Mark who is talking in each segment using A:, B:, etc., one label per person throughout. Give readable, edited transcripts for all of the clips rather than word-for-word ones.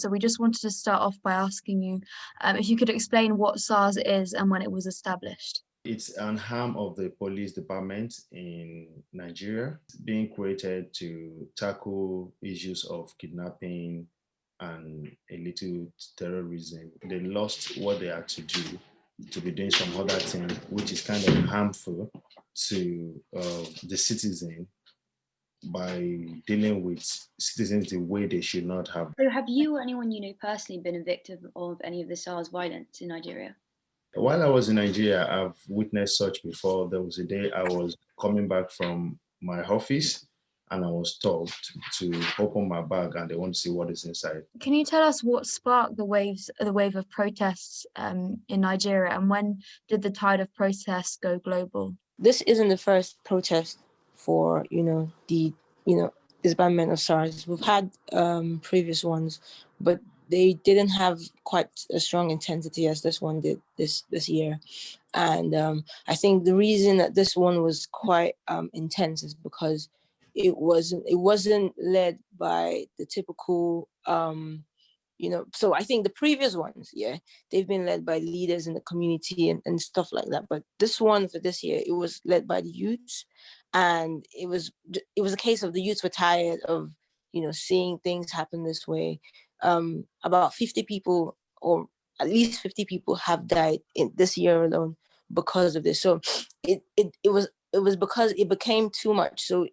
A: So we just wanted to start off by asking you if you could explain what SARS is and when it was established.
B: It's an arm of the police department in Nigeria, being created to tackle issues of kidnapping and a little terrorism. They lost what they had to do to be doing some other thing, which is kind of harmful to the citizen by dealing with citizens the way they should not have.
C: So have you or anyone you know personally been a victim of any of the SARS violence in Nigeria?
B: While I was in Nigeria, I've witnessed such before. There was a day I was coming back from my office and I was stopped to open my bag and they want to see what is inside.
A: Can you tell us what sparked the wave of protests in Nigeria, and when did the tide of protests go global?
D: This isn't the first protest for, the disbandment of SARS. We've had previous ones, but they didn't have quite a strong intensity as this one did this year. And I think the reason that this one was quite intense is because it wasn't led by the typical so I think the previous ones, they've been led by leaders in the community and stuff like that. But this one for this year, it was led by the youths, and it was a case of the youths were tired of seeing things happen this way. About 50 people, or at least 50 people, have died in this year alone because of this. So it was because it became too much. So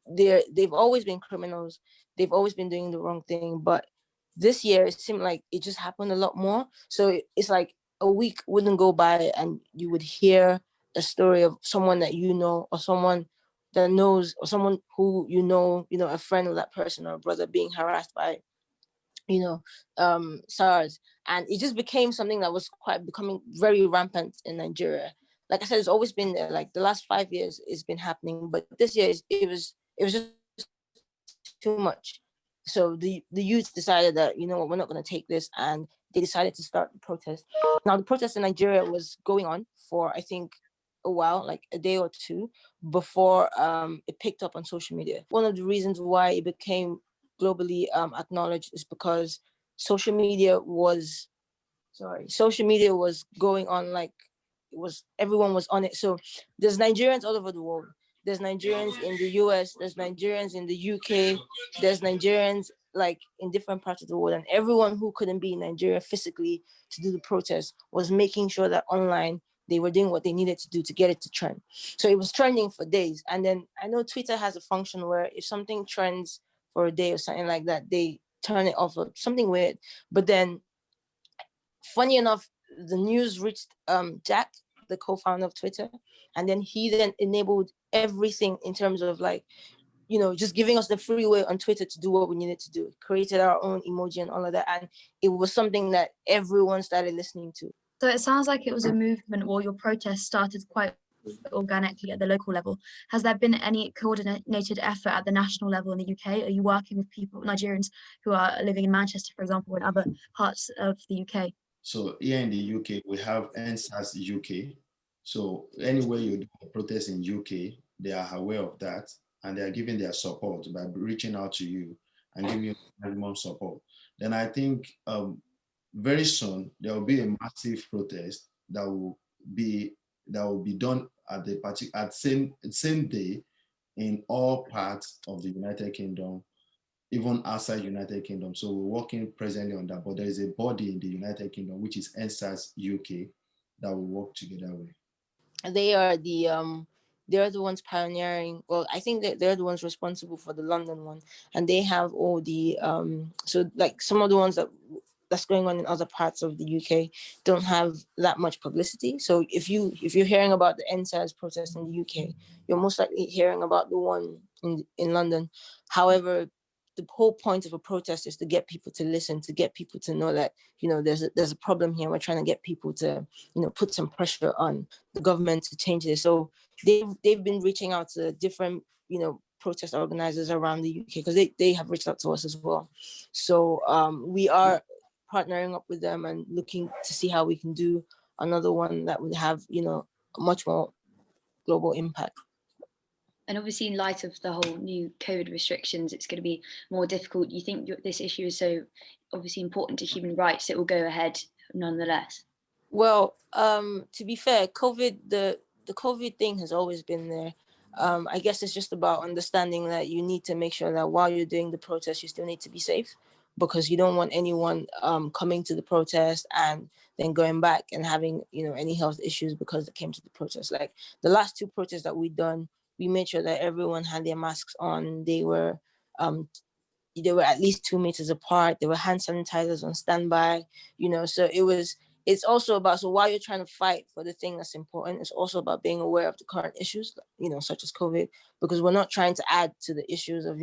D: they've always been criminals. They've always been doing the wrong thing, but this year it seemed like it just happened a lot more. So it's like a week wouldn't go by and you would hear a story of someone that or someone that knows, or someone who a friend of that person or a brother being harassed by SARS. And it just became something that was becoming very rampant in Nigeria. Like I said, it's always been there. Like the last 5 years it's been happening, but this year it was just too much. So the youth decided that, we're not going to take this, and they decided to start the protest. Now, the protest in Nigeria was going on for, I think, a while, like a day or two, before it picked up on social media. One of the reasons why it became globally acknowledged is because social media was going on, like everyone was on it. So there's Nigerians all over the world. There's Nigerians in the US, there's Nigerians in the UK, there's Nigerians like in different parts of the world. And everyone who couldn't be in Nigeria physically to do the protest was making sure that online they were doing what they needed to do to get it to trend. So it was trending for days. And then I know Twitter has a function where if something trends for a day or something like that, they turn it off or something weird. But then, funny enough, the news reached Jack, the co-founder of Twitter, and then he then enabled everything in terms of just giving us the freeway on Twitter to do what we needed to do. Created our own emoji and all of that, and it was something that everyone started listening to.
A: So it sounds like it was a movement, or your protest started quite organically at the local level. Has there been any coordinated effort at the national level in the UK? Are you working with Nigerians who are living in Manchester, for example, or in other parts of the UK?
B: So here in the UK, we have SARS UK. So anywhere you do a protest in UK, they are aware of that and they are giving their support by reaching out to you and giving you minimum support. Then I think very soon there will be a massive protest that will be done at the same day in all parts of the United Kingdom, even outside United Kingdom. So we're working presently on that, but there is a body in the United Kingdom, which is SARS UK, that will work together with.
D: They're the ones pioneering. Well, I think that they're the ones responsible for the London one, and they have all the so like some of the ones that's going on in other parts of the UK don't have that much publicity. So if you're hearing about the SARS protest in the UK, you're most likely hearing about the one in London. However, the whole point of a protest is to get people to listen, to get people to know that, there's a problem here. We're trying to get people to, put some pressure on the government to change this. So they've been reaching out to different, protest organizers around the UK, because they have reached out to us as well. So we are partnering up with them and looking to see how we can do another one that would have, a much more global impact.
C: And obviously, in light of the whole new COVID restrictions, it's going to be more difficult. You think this issue is so obviously important to human rights, it will go ahead nonetheless?
D: Well, to be fair, the COVID thing has always been there. I guess it's just about understanding that you need to make sure that while you're doing the protest, you still need to be safe, because you don't want anyone coming to the protest and then going back and having, any health issues because they came to the protest. Like the last two protests that we done, we made sure that everyone had their masks on. Um, they were at least 2 meters apart. There were hand sanitizers on standby, so it's also about, so while you're trying to fight for the thing that's important, it's also about being aware of the current issues, such as COVID, because we're not trying to add to the issues of,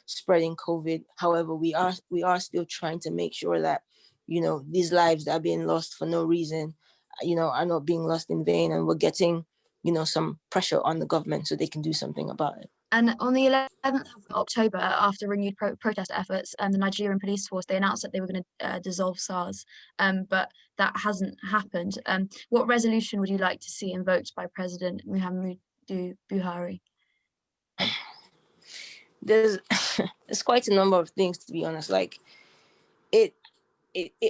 D: spreading COVID. However, we are still trying to make sure that, these lives that are being lost for no reason, are not being lost in vain. And we're getting, some pressure on the government so they can do something about it.
A: And on the 11th of October, after renewed protest efforts, the Nigerian Police Force, they announced that they were going to dissolve SARS, but that hasn't happened. What resolution would you like to see invoked by President Muhammadu Buhari?
D: There's quite a number of things, to be honest. Like it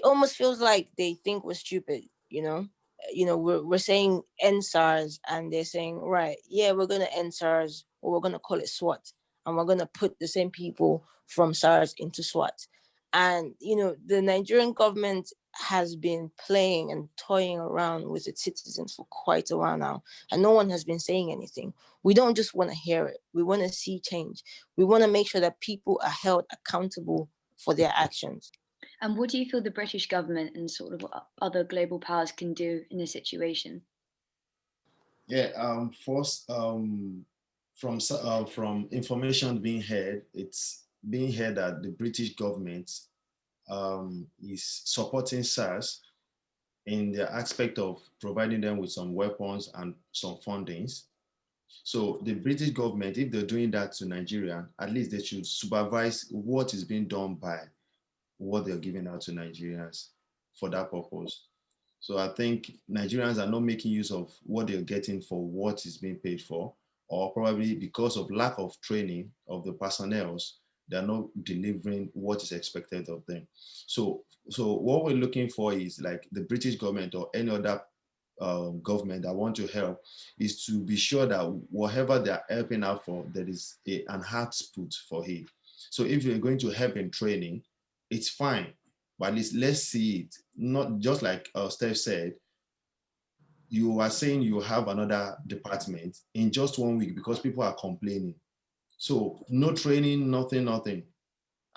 D: almost feels like they think we're stupid, we're saying end SARS, and they're saying, right, yeah, we're going to end SARS, or we're going to call it SWAT, and we're going to put the same people from SARS into SWAT. And, the Nigerian government has been playing and toying around with its citizens for quite a while now, and no one has been saying anything. We don't just want to hear it. We want to see change. We want to make sure that people are held accountable for their actions.
C: And what do you feel the British government and sort of other global powers can do in this situation?
B: Yeah, first, from information being heard, it's being heard that the British government is supporting SARS in the aspect of providing them with some weapons and some fundings. So the British government, if they're doing that to Nigeria, at least they should supervise what is being done by what they're giving out to Nigerians for that purpose. So I think Nigerians are not making use of what they're getting for what is being paid for, or probably because of lack of training of the personnel, they're not delivering what is expected of them. So what we're looking for is like the British government or any other government that want to help is to be sure that whatever they're helping out for, there is an output for it. So if you're going to help in training, it's fine, but at least let's see it. Not just like Steph said, you are saying you have another department in just 1 week because people are complaining. So no training, nothing.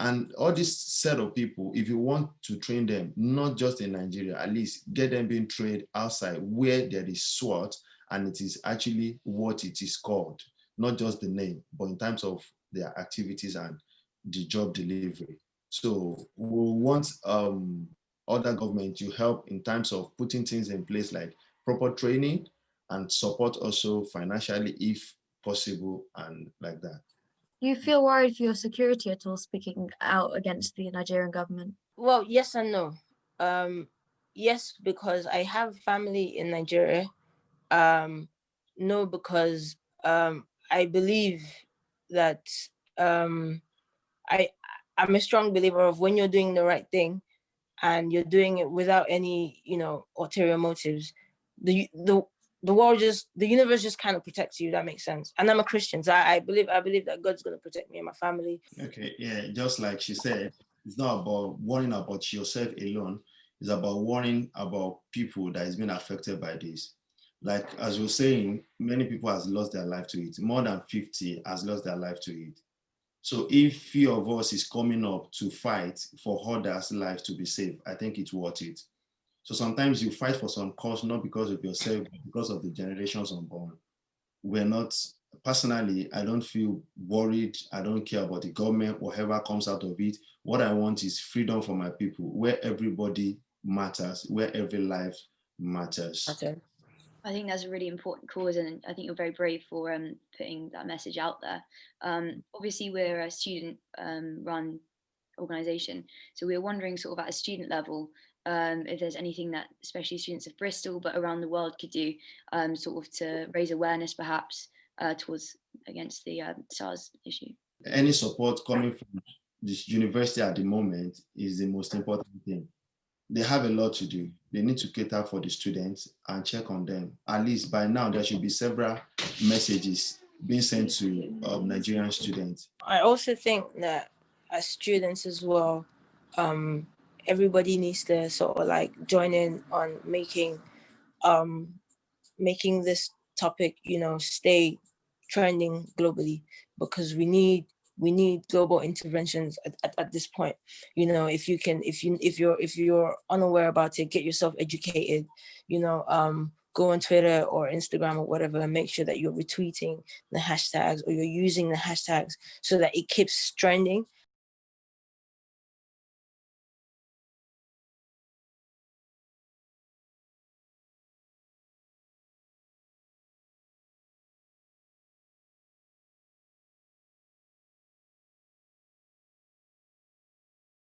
B: And all this set of people, if you want to train them, not just in Nigeria, at least get them being trained outside where there is SWAT and it is actually what it is called, not just the name, but in terms of their activities and the job delivery. So we want other government to help in terms of putting things in place like proper training and support also financially if possible and like that.
A: Do you feel worried for your security at all, speaking out against the Nigerian government?
D: Well, yes and no. Yes, because I have family in Nigeria. No, because I believe that I I'm a strong believer of when you're doing the right thing and you're doing it without any, ulterior motives, the universe just kind of protects you. That makes sense. And I'm a Christian, so I believe that God's gonna protect me and my family.
B: Okay, yeah, just like she said, it's not about worrying about yourself alone. It's about worrying about people that is being affected by this. Like as you're saying, many people has lost their life to it. More than 50 has lost their life to it. So if few of us is coming up to fight for others' lives to be safe, I think it's worth it. So sometimes you fight for some cause not because of yourself, but because of the generations unborn. We're not, personally, I don't feel worried. I don't care about the government, whatever comes out of it. What I want is freedom for my people, where everybody matters, where every life matters.
D: Okay.
C: I think that's a really important cause, and I think you're very brave for putting that message out there. Obviously, we're a student-run organisation, so we're wondering, sort of at a student level, if there's anything that especially students of Bristol, but around the world, could do, sort of to raise awareness, perhaps, towards against the SARS issue.
B: Any support coming from this university at the moment is the most important thing. They have a lot to do. They need to cater for the students and check on them. At least by now, there should be several messages being sent to Nigerian students.
D: I also think that as students as well, everybody needs to sort of like join in on making this topic, stay trending globally, because we need global interventions at this point. If you're unaware about it, get yourself educated, go on Twitter or Instagram or whatever and make sure that you're retweeting the hashtags or you're using the hashtags so that it keeps trending